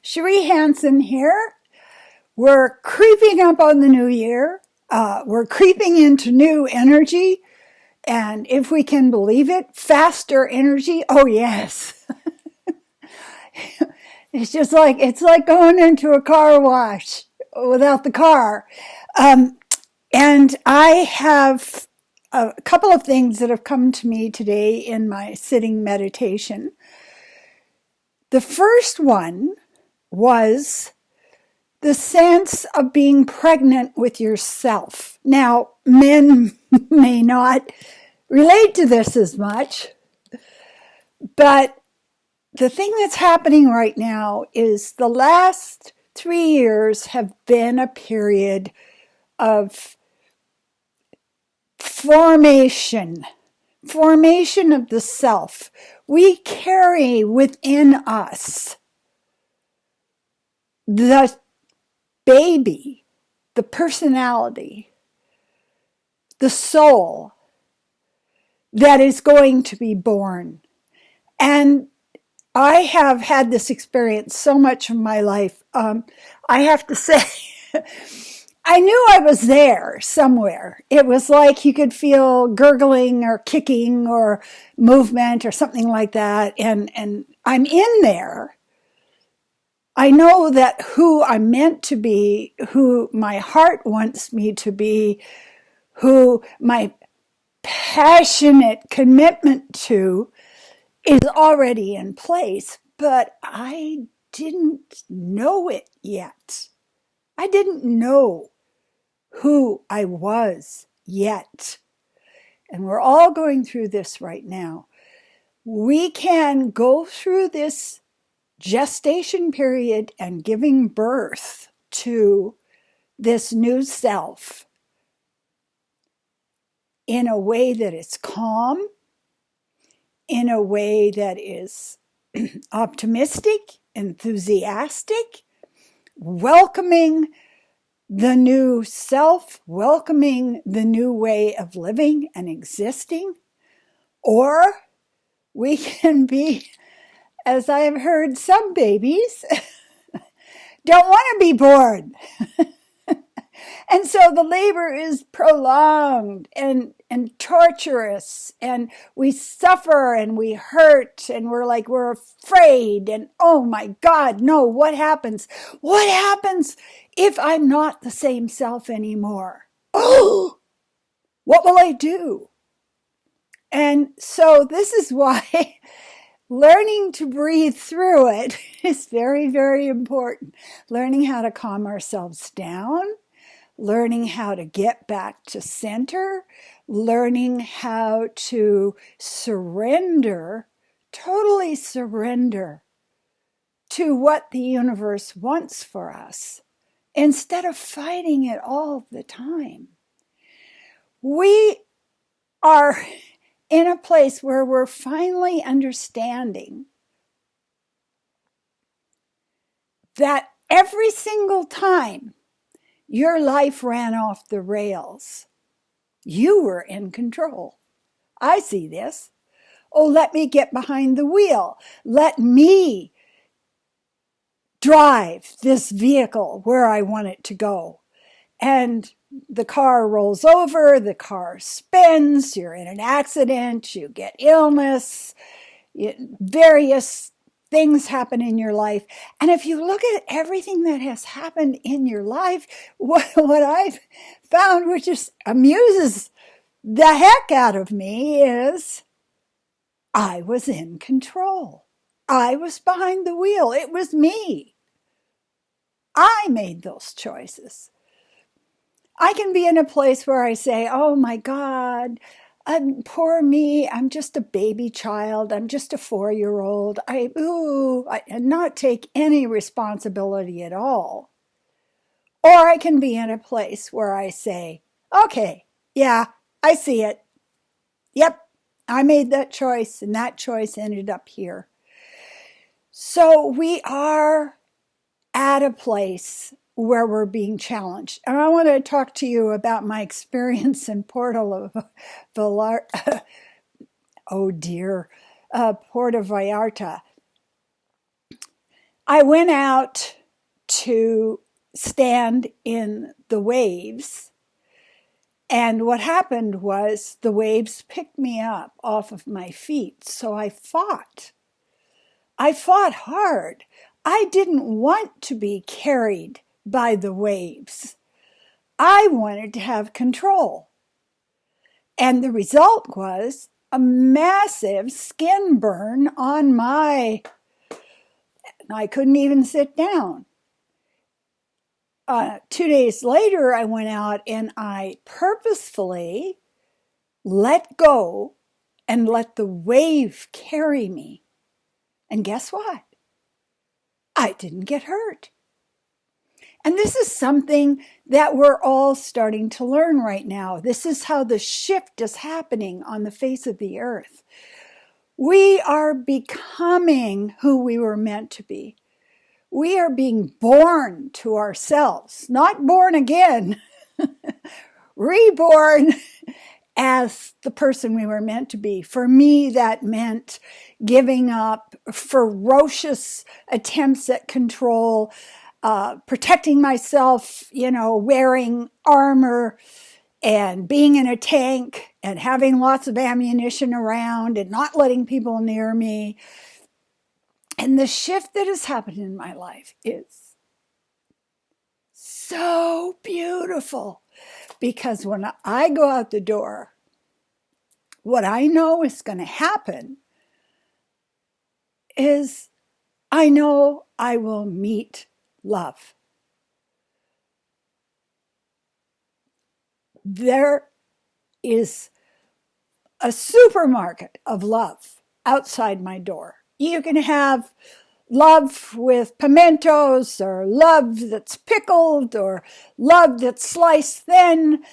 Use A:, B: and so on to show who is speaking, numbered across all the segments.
A: Cherie Hanson here. We're creeping up on the new year. We're creeping into new energy. And if we can believe it, faster energy. Oh, yes. It's like going into a car wash without the car. And I have a couple of things that have come to me today in my sitting meditation. The first one was the sense of being pregnant with yourself. Now, men may not relate to this as much, but the thing that's happening right now is the last 3 years have been a period of formation of the self. We carry within us the baby, the personality, the soul that is going to be born. And I have had this experience so much of my life. I have to say, I knew I was there somewhere. It was like you could feel gurgling or kicking or movement or something like that. And I'm in there. I know that who I'm meant to be, who my heart wants me to be, who my passionate commitment to is already in place, but I didn't know it yet. I didn't know who I was yet. And we're all going through this right now. We can go through this gestation period and giving birth to this new self in a way that is calm, in a way that is optimistic, enthusiastic, welcoming the new self, welcoming the new way of living and existing. Or we can be, as I have heard some babies, don't want to be born. And so the labor is prolonged and torturous, and we suffer and we hurt, and we're afraid, and oh my God, no, what happens? What happens if I'm not the same self anymore? Oh, what will I do? And so this is why learning to breathe through it is very, very important. Learning how to calm ourselves down, learning how to get back to center, learning how to surrender, totally surrender to what the universe wants for us instead of fighting it all the time. We are in a place where we're finally understanding that every single time your life ran off the rails, you were in control. I see this. Oh, let me get behind the wheel. Let me drive this vehicle where I want it to go. And the car rolls over, the car spins, you're in an accident, you get illness, various things happen in your life. And if you look at everything that has happened in your life, what I've found, which just amuses the heck out of me, is I was in control. I was behind the wheel. It was me. I made those choices. I can be in a place where I say, oh my God, poor me, I'm just a baby child, I'm just a 4-year-old, and not take any responsibility at all. Or I can be in a place where I say, okay, yeah, I see it. Yep, I made that choice, and that choice ended up here. So we are at a place where we're being challenged. And I want to talk to you about my experience in Puerto Vallarta. I went out to stand in the waves, and what happened was the waves picked me up off of my feet. So I fought. I fought hard. I didn't want to be carried by the waves. I wanted to have control. And the result was a massive skin burn on my, I couldn't even sit down. 2 days later, I went out and I purposefully let go and let the wave carry me. And guess what? I didn't get hurt. And this is something that we're all starting to learn right now. This is how the shift is happening on the face of the earth. We are becoming who we were meant to be. We are being born to ourselves, not born again, reborn as the person we were meant to be. For me, that meant giving up ferocious attempts at control, protecting myself, wearing armor and being in a tank and having lots of ammunition around and not letting people near me. And the shift that has happened in my life is so beautiful, because when I go out the door, what I know is going to happen is I know I will meet love. There is a supermarket of love outside my door. You can have love with pimentos, or love that's pickled, or love that's sliced thin.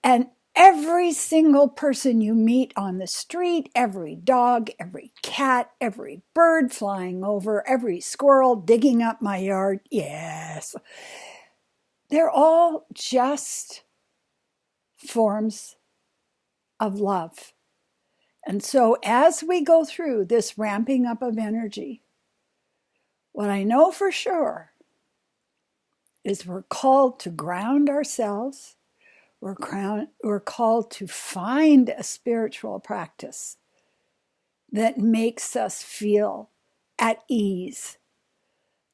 A: And every single person you meet on the street, every dog, every cat, every bird flying over, every squirrel digging up my yard, yes, they're all just forms of love. And so as we go through this ramping up of energy, what I know for sure is we're called to ground ourselves. We're called to find a spiritual practice that makes us feel at ease.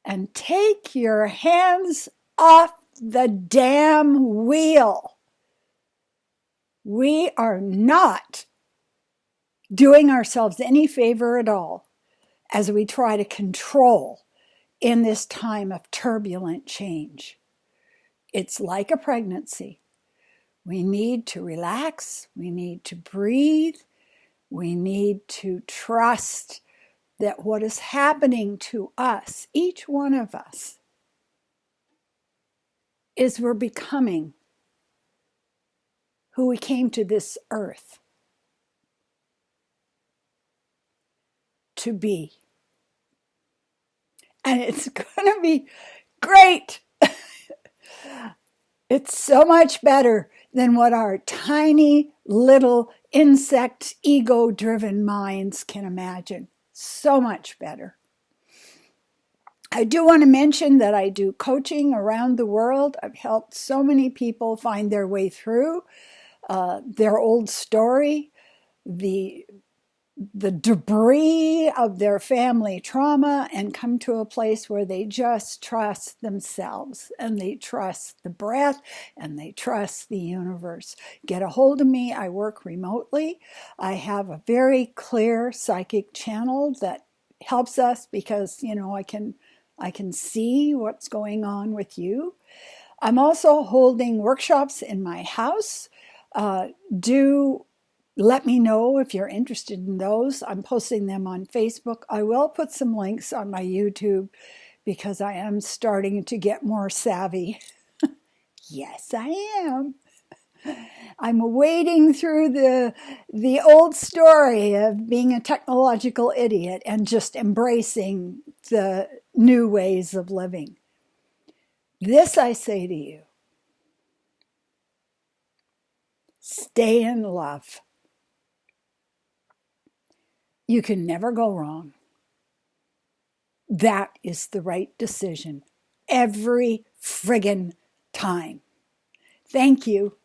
A: And take your hands off the damn wheel. We are not doing ourselves any favor at all as we try to control in this time of turbulent change. It's like a pregnancy. We need to relax. We need to breathe. We need to trust that what is happening to us, each one of us, is we're becoming who we came to this earth to be. And it's going to be great. It's so much better than what our tiny little insect ego-driven minds can imagine. So much better. I do want to mention that I do coaching around the world. I've helped so many people find their way through their old story, the debris of their family trauma, and come to a place where they just trust themselves, and they trust the breath, and they trust the universe. Get a hold of me. I work remotely. I have a very clear psychic channel that helps us because, I can see what's going on with you. I'm also holding workshops in my house. Do let me know if you're interested in those. I'm posting them on Facebook. I will put some links on my YouTube because I am starting to get more savvy. Yes, I am. I'm wading through the old story of being a technological idiot and just embracing the new ways of living. This I say to you: stay in love. You can never go wrong. that is the right decision every friggin' time. Thank you.